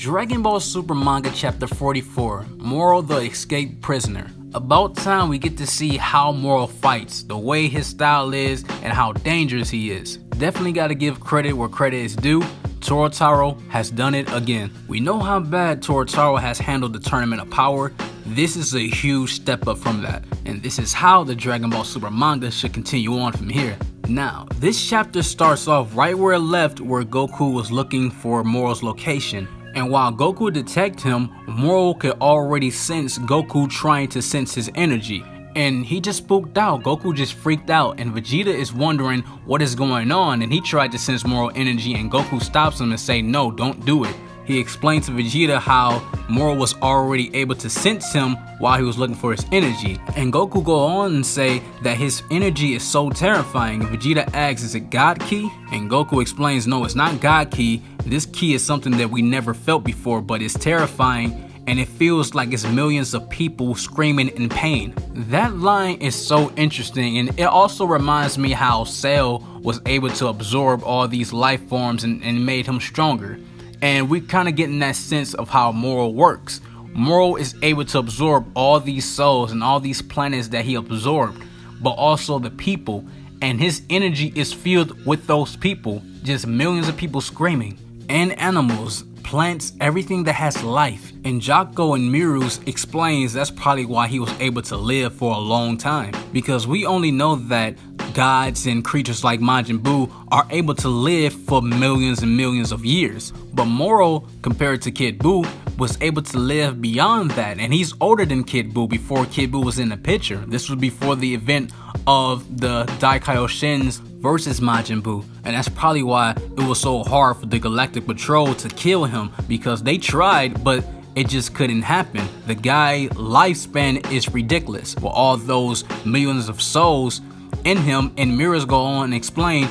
Dragon Ball Super Manga Chapter 44, Moro the Escaped Prisoner. About time we get to see how Moro fights, the way his style is, and how dangerous he is. Definitely gotta give credit where credit is due. Torotaro has done it again. We know how bad Torotaro has handled the Tournament of Power. This is a huge step up from that, and this is how the Dragon Ball Super manga should continue on from here. Now, this chapter starts off right where it left, where Goku was looking for Moro's location. And while Goku detected him, Moro could already sense Goku trying to sense his energy. And he just spooked out. Goku just freaked out, and Vegeta is wondering what is going on, and he tried to sense Moro energy, and Goku stops him and say, no, don't do it. He explained to Vegeta how Moro was already able to sense him while he was looking for his energy. And Goku go on and say that his energy is so terrifying. Vegeta asks, is it God Ki? And Goku explains, no, it's not God Ki. This ki is something that we never felt before, but it's terrifying. And it feels like it's millions of people screaming in pain. That line is so interesting, and it also reminds me how Cell was able to absorb all these life forms and made him stronger. And we're kind of getting that sense of how Moro works. Moro is able to absorb all these souls and all these planets that he absorbed, but also the people. And his energy is filled with those people, just millions of people screaming. And animals, plants, everything that has life. And Jocko and Mirus explains that's probably why he was able to live for a long time, because we only know that gods and creatures like Majin Buu are able to live for millions and millions of years. But Moro, compared to Kid Buu, was able to live beyond that, and he's older than Kid Buu before Kid Buu was in the picture. This was before the event of the Daikaioshins versus Majin Buu, and that's probably why it was so hard for the Galactic Patrol to kill him, because they tried, but it just couldn't happen. The guy's lifespan is ridiculous with all those millions of souls in him. And mirrors go on and explain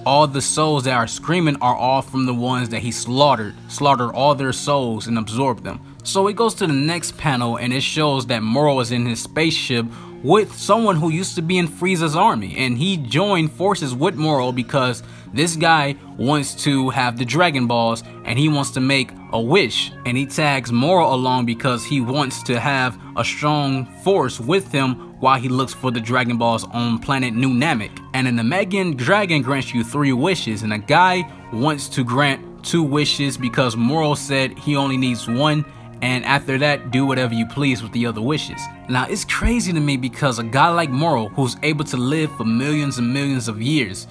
all the souls that are screaming are all from the ones that he slaughtered all their souls and absorbed them. So it goes to the next panel, and it shows that Moro is in his spaceship with someone who used to be in Frieza's army, and he joined forces with Moro because this guy wants to have the Dragon Balls and he wants to make a wish. And he tags Moro along because he wants to have a strong force with him while he looks for the Dragon Balls on Planet Namek. And a Namekian dragon grants you 3 wishes, and a guy wants to grant 2 wishes because Moro said he only needs 1, and after that, do whatever you please with the other wishes. Now, it's crazy to me because a guy like Moro, who's able to live for millions and millions of years,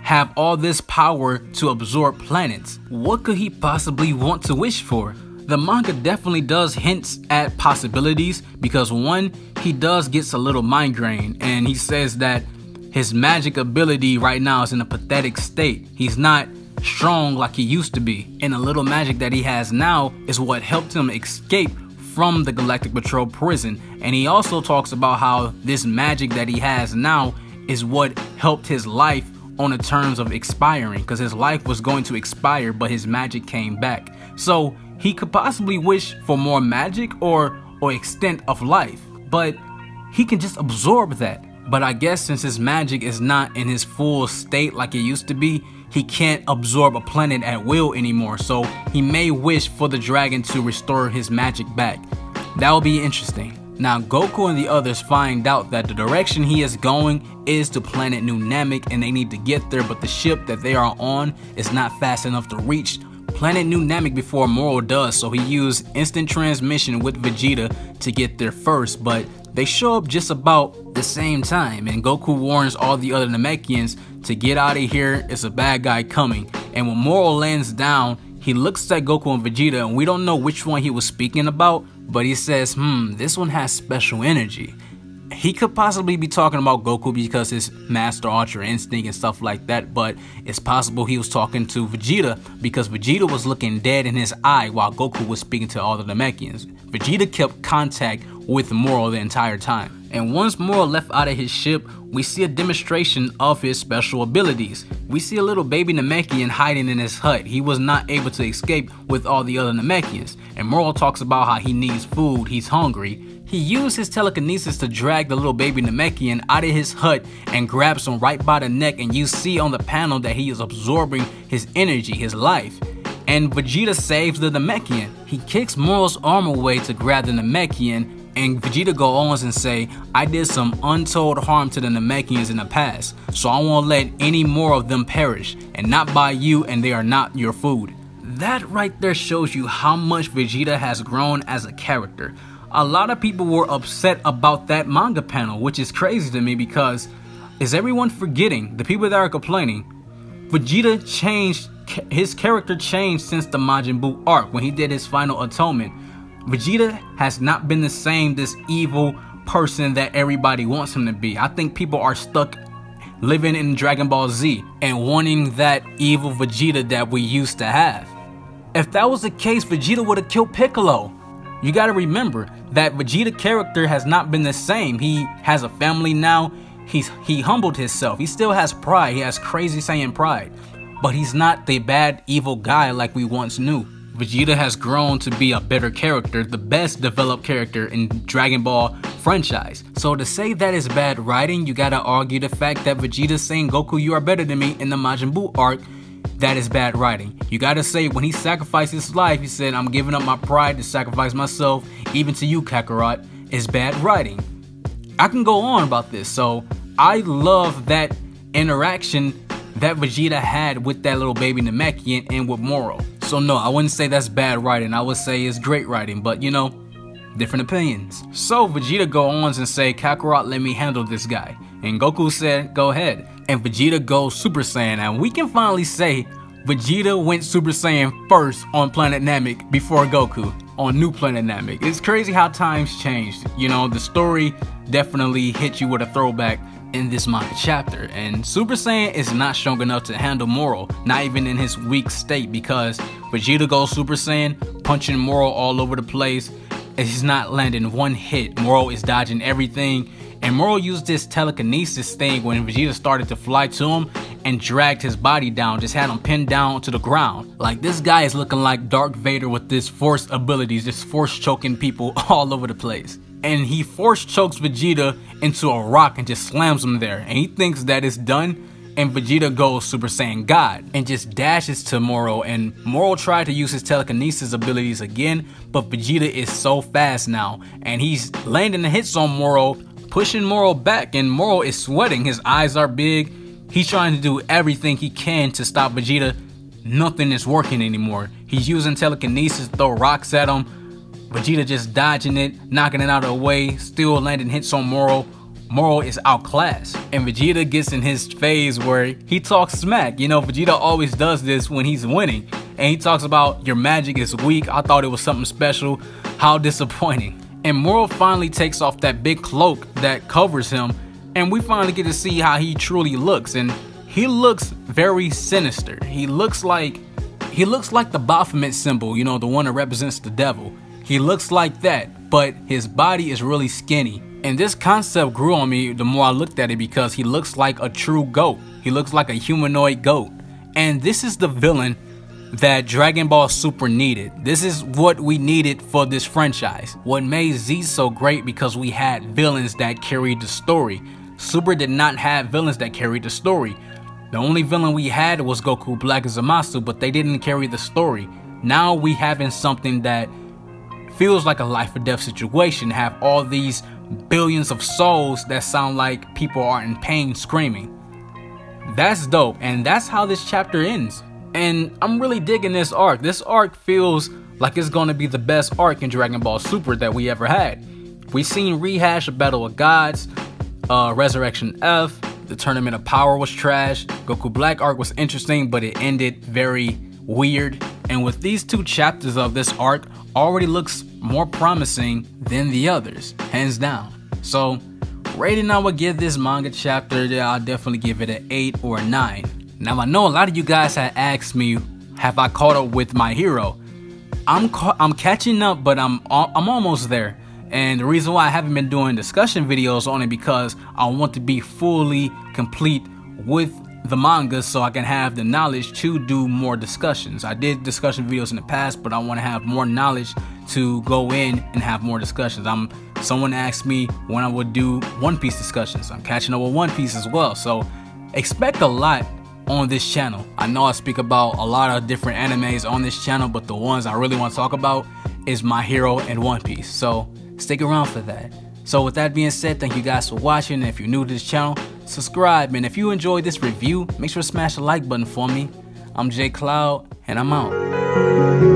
have all this power to absorb planets. What could he possibly want to wish for? The manga definitely does hints at possibilities, because one, he does gets a little migraine, and he says that his magic ability right now is in a pathetic state. He's not strong like he used to be, and the little magic that he has now is what helped him escape from the Galactic Patrol prison. And he also talks about how this magic that he has now is what helped his life on the terms of expiring, because his life was going to expire, but his magic came back. So he could possibly wish for more magic or extent of life, but he can just absorb that. But I guess since his magic is not in his full state like it used to be, he can't absorb a planet at will anymore, so he may wish for the dragon to restore his magic back. That will be interesting. Now, Goku and the others find out that the direction he is going is to Planet Namek, and they need to get there, but the ship that they are on is not fast enough to reach Planet Namek before Moro does, so he used instant transmission with Vegeta to get there first, but they show up just about the same time, and Goku warns all the other Namekians to get out of here, it's a bad guy coming. And when Moro lands down, he looks at Goku and Vegeta, and we don't know which one he was speaking about, but he says, this one has special energy. He could possibly be talking about Goku because his Master Ultra Instinct and stuff like that, but it's possible he was talking to Vegeta because Vegeta was looking dead in his eye while Goku was speaking to all the Namekians. Vegeta kept contact with Moro the entire time. And once Moro left out of his ship, we see a demonstration of his special abilities. We see a little baby Namekian hiding in his hut. He was not able to escape with all the other Namekians. And Moro talks about how he needs food, he's hungry. He used his telekinesis to drag the little baby Namekian out of his hut and grabs him right by the neck, and you see on the panel that he is absorbing his energy, his life. and Vegeta saves the Namekian. He kicks Moro's arm away to grab the Namekian, and Vegeta goes on and say, I did some untold harm to the Namekians in the past, so I won't let any more of them perish, and not by you, and they are not your food. That right there shows you how much Vegeta has grown as a character. A lot of people were upset about that manga panel, which is crazy to me because is everyone forgetting, the people that are complaining, Vegeta changed, his character changed since the Majin Buu arc when he did his final atonement. Vegeta has not been the same, this evil person that everybody wants him to be. I think people are stuck living in Dragon Ball Z and wanting that evil Vegeta that we used to have. If that was the case, Vegeta would have killed Piccolo. You gotta remember that Vegeta character has not been the same. He has a family now. He humbled himself. He still has pride. He has crazy Saiyan pride. But he's not the bad evil guy like we once knew. Vegeta has grown to be a better character, the best developed character in Dragon Ball franchise. So to say that is bad writing, you gotta argue the fact that Vegeta's saying, Goku, you are better than me in the Majin Buu arc. That is bad writing. You gotta say when he sacrificed his life, he said, I'm giving up my pride to sacrifice myself, even to you, Kakarot, is bad writing. I can go on about this. So I love that interaction that Vegeta had with that little baby Namekian and with Moro. So no, I wouldn't say that's bad writing. I would say it's great writing, but you know, different opinions. So Vegeta goes on and say, Kakarot, let me handle this guy. And Goku said, go ahead. And Vegeta goes Super Saiyan. And we can finally say Vegeta went Super Saiyan first on Planet Namek before Goku on New Planet Namek. It's crazy how times changed. You know, the story definitely hit you with a throwback in this manga chapter, and Super Saiyan is not strong enough to handle Moro, not even in his weak state, because Vegeta goes Super Saiyan, punching Moro all over the place, and he's not landing one hit. Moro is dodging everything, and Moro used this telekinesis thing when Vegeta started to fly to him and dragged his body down, just had him pinned down to the ground. Like, this guy is looking like Darth Vader with this force abilities, just force choking people all over the place. And he force chokes Vegeta into a rock and just slams him there. And he thinks that it's done. And Vegeta goes Super Saiyan God and just dashes to Moro. And Moro tried to use his telekinesis abilities again, but Vegeta is so fast now. And he's landing the hits on Moro, pushing Moro back. And Moro is sweating. His eyes are big. He's trying to do everything he can to stop Vegeta. Nothing is working anymore. He's using telekinesis to throw rocks at him. Vegeta just dodging it, knocking it out of the way, still landing hits on Moro. Moro is outclassed. And Vegeta gets in his phase where he talks smack. You know, Vegeta always does this when he's winning. And he talks about, your magic is weak. I thought it was something special. How disappointing. And Moro finally takes off that big cloak that covers him. And we finally get to see how he truly looks. And he looks very sinister. He looks like the Baphomet symbol, you know, the one that represents the devil. He looks like that, but his body is really skinny. And this concept grew on me the more I looked at it, because he looks like a true goat. He looks like a humanoid goat. And this is the villain that Dragon Ball Super needed. This is what we needed for this franchise. What made Z so great, because we had villains that carried the story. Super did not have villains that carried the story. The only villain we had was Goku Black and Zamasu, but they didn't carry the story. Now we having something that feels like a life or death situation, have all these billions of souls that sound like people are in pain screaming. That's dope, and that's how this chapter ends. And I'm really digging this arc. This arc feels like it's gonna be the best arc in Dragon Ball Super that we ever had. We've seen rehash of Battle of Gods, Resurrection F, the Tournament of Power was trash, Goku Black arc was interesting, but it ended very weird. And with these two chapters of this arc, already looks more promising than the others, hands down. So, rating I would give this manga chapter, I'll definitely give it an 8 or a 9. Now I know a lot of you guys had asked me, have I caught up with my hero? I'm catching up, but I'm almost there. And the reason why I haven't been doing discussion videos on it, because I want to be fully complete with the manga so I can have the knowledge to do more discussions. I did discussion videos in the past, but I want to have more knowledge to go in and have more discussions. Someone asked me when I would do One Piece discussions. I'm catching up with One Piece as well, so expect a lot on this channel. I know I speak about a lot of different animes on this channel, but the ones I really want to talk about is My Hero and One Piece. So stick around for that. So with that being said, thank you guys for watching. If you're new to this channel, subscribe. And if you enjoyed this review, make sure to smash the like button for me. I'm J Cloud, and I'm out.